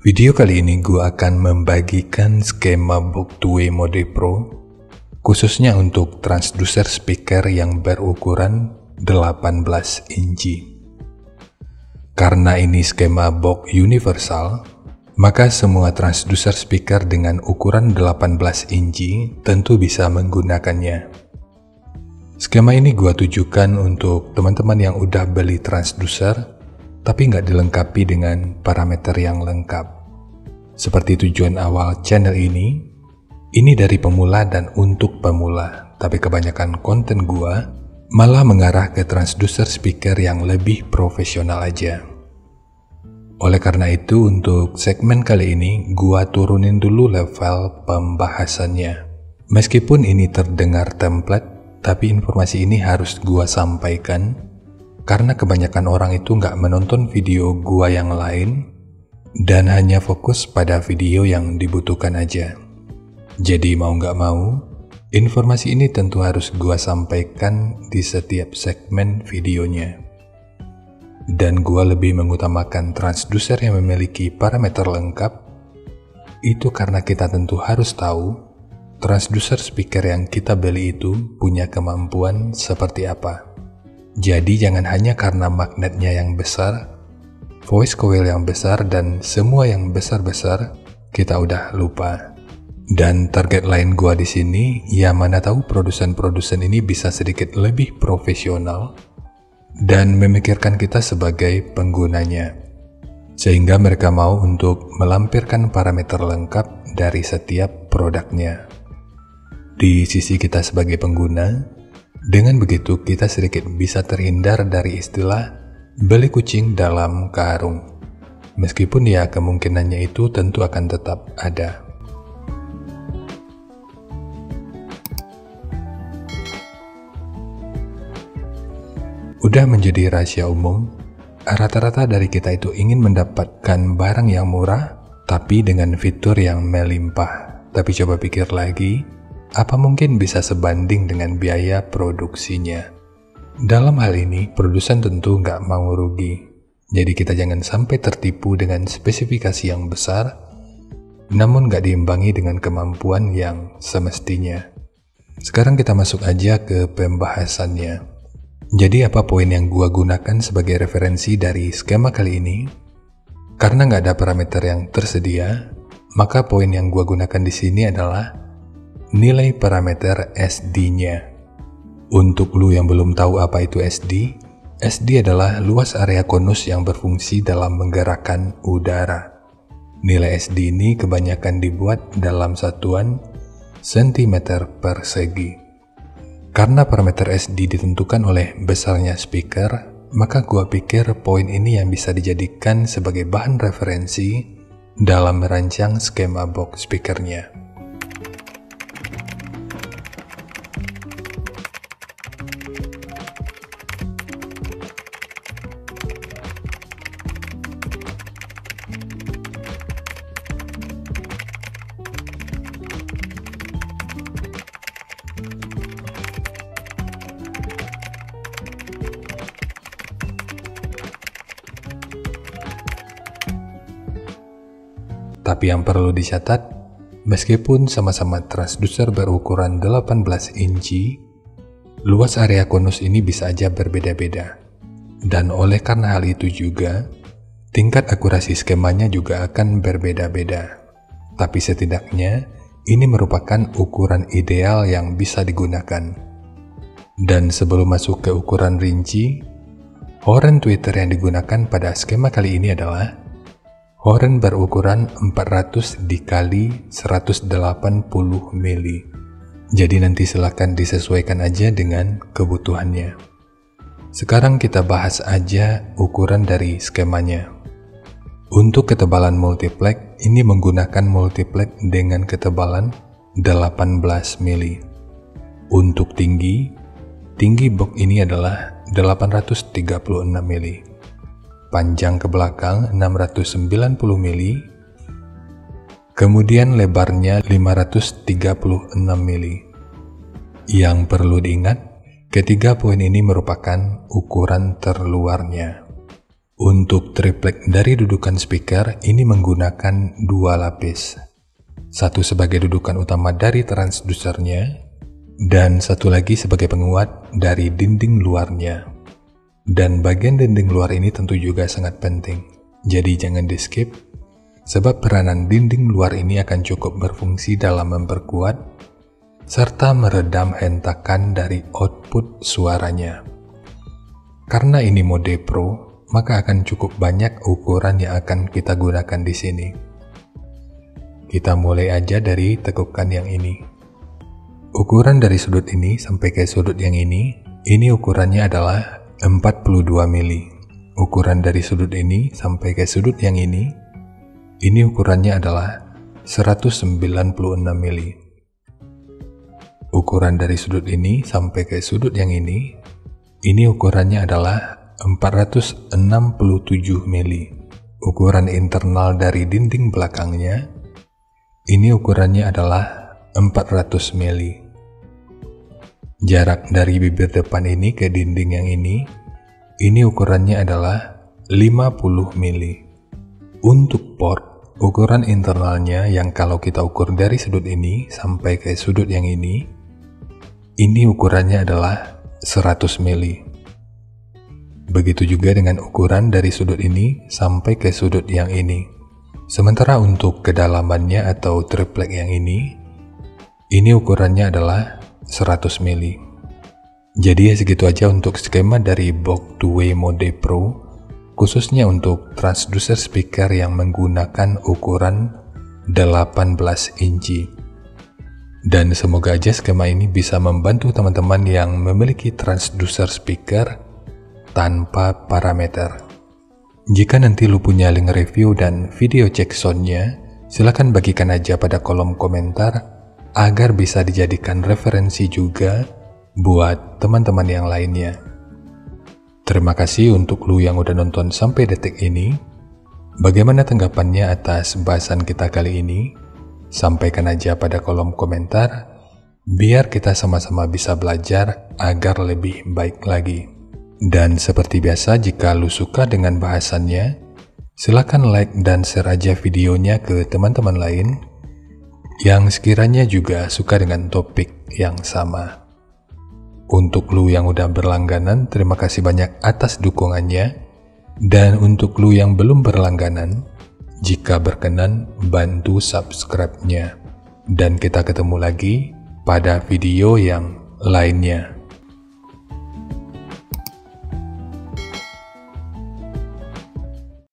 Video kali ini gue akan membagikan skema box 2 mode Pro khususnya untuk transducer speaker yang berukuran 18 inci. Karena ini skema box universal, maka semua transducer speaker dengan ukuran 18 inci tentu bisa menggunakannya. Skema ini gue tujukan untuk teman-teman yang udah beli transducer tapi nggak dilengkapi dengan parameter yang lengkap. Seperti tujuan awal channel ini dari pemula dan untuk pemula, tapi kebanyakan konten gua malah mengarah ke transducer speaker yang lebih profesional aja. Oleh karena itu, untuk segmen kali ini gua turunin dulu level pembahasannya. Meskipun ini terdengar template, tapi informasi ini harus gua sampaikan karena kebanyakan orang itu nggak menonton video gua yang lain dan hanya fokus pada video yang dibutuhkan aja. Jadi mau nggak mau, informasi ini tentu harus gua sampaikan di setiap segmen videonya. Dan gua lebih mengutamakan transducer yang memiliki parameter lengkap, itu karena kita tentu harus tahu transducer speaker yang kita beli itu punya kemampuan seperti apa. Jadi jangan hanya karena magnetnya yang besar, voice coil yang besar, dan semua yang besar-besar kita udah lupa. Dan target lain gua di sini, ya mana tahu produsen-produsen ini bisa sedikit lebih profesional dan memikirkan kita sebagai penggunanya, sehingga mereka mau untuk melampirkan parameter lengkap dari setiap produknya. Di sisi kita sebagai pengguna, dengan begitu kita sedikit bisa terhindar dari istilah beli kucing dalam karung. Meskipun ya kemungkinannya itu tentu akan tetap ada. Udah menjadi rahasia umum, rata-rata dari kita itu ingin mendapatkan barang yang murah tapi dengan fitur yang melimpah. Tapi coba pikir lagi, apa mungkin bisa sebanding dengan biaya produksinya? Dalam hal ini, produsen tentu nggak mau rugi. Jadi kita jangan sampai tertipu dengan spesifikasi yang besar, namun nggak diimbangi dengan kemampuan yang semestinya. Sekarang kita masuk aja ke pembahasannya. Jadi apa poin yang gua gunakan sebagai referensi dari skema kali ini? Karena nggak ada parameter yang tersedia, maka poin yang gua gunakan di sini adalah nilai parameter SD-nya. Untuk lu yang belum tahu apa itu SD, SD adalah luas area konus yang berfungsi dalam menggerakkan udara. Nilai SD ini kebanyakan dibuat dalam satuan cm persegi. Karena parameter SD ditentukan oleh besarnya speaker, maka gua pikir poin ini yang bisa dijadikan sebagai bahan referensi dalam merancang skema box speakernya. Tapi yang perlu dicatat, meskipun sama-sama transducer berukuran 18 inci, luas area konus ini bisa aja berbeda-beda. Dan oleh karena hal itu juga, tingkat akurasi skemanya juga akan berbeda-beda. Tapi setidaknya, ini merupakan ukuran ideal yang bisa digunakan. Dan sebelum masuk ke ukuran rinci, horn tweeter yang digunakan pada skema kali ini adalah horn berukuran 400 dikali 180 mili. Jadi nanti silakan disesuaikan aja dengan kebutuhannya. Sekarang kita bahas aja ukuran dari skemanya. Untuk ketebalan multiplex, ini menggunakan multiplex dengan ketebalan 18 mili. Untuk tinggi box ini adalah 836 mili. Panjang ke belakang 690 mili, kemudian lebarnya 536 mili. Yang perlu diingat, ketiga poin ini merupakan ukuran terluarnya. Untuk triplek dari dudukan speaker ini menggunakan 2 lapis. Satu sebagai dudukan utama dari transdusernya, dan satu lagi sebagai penguat dari dinding luarnya. Dan bagian dinding luar ini tentu juga sangat penting, jadi jangan di skip, sebab peranan dinding luar ini akan cukup berfungsi dalam memperkuat serta meredam hentakan dari output suaranya. Karena ini mode Pro, maka akan cukup banyak ukuran yang akan kita gunakan di sini. Kita mulai aja dari tekukan yang ini. Ukuran dari sudut ini sampai ke sudut yang ini ukurannya adalah 42 mili. Ukuran dari sudut ini sampai ke sudut yang ini ukurannya adalah 196 mili. Ukuran dari sudut ini sampai ke sudut yang ini ukurannya adalah 467 mili. Ukuran internal dari dinding belakangnya ukurannya adalah 400 mili. Jarak dari bibir depan ini ke dinding yang ini ukurannya adalah 50 mili. Untuk port, ukuran internalnya yang kalau kita ukur dari sudut ini sampai ke sudut yang ini ukurannya adalah 100 mili. Begitu juga dengan ukuran dari sudut ini sampai ke sudut yang ini. Sementara untuk kedalamannya atau triplek yang ini ukurannya adalah 100 mili. Jadi segitu aja untuk skema dari Box 2 mode Pro, khususnya untuk transducer speaker yang menggunakan ukuran 18 inci. Dan semoga aja skema ini bisa membantu teman-teman yang memiliki transducer speaker tanpa parameter. Jika nanti lu punya link review dan video cek soundnya, silakan bagikan aja pada kolom komentar agar bisa dijadikan referensi juga buat teman-teman yang lainnya. Terima kasih untuk lu yang udah nonton sampai detik ini. Bagaimana tanggapannya atas bahasan kita kali ini? Sampaikan aja pada kolom komentar, biar kita sama-sama bisa belajar agar lebih baik lagi. Dan seperti biasa, jika lu suka dengan bahasannya, silakan like dan share aja videonya ke teman-teman lain yang sekiranya juga suka dengan topik yang sama. Untuk lu yang udah berlangganan, terima kasih banyak atas dukungannya. Dan untuk lu yang belum berlangganan, jika berkenan bantu subscribe-nya. Dan kita ketemu lagi pada video yang lainnya.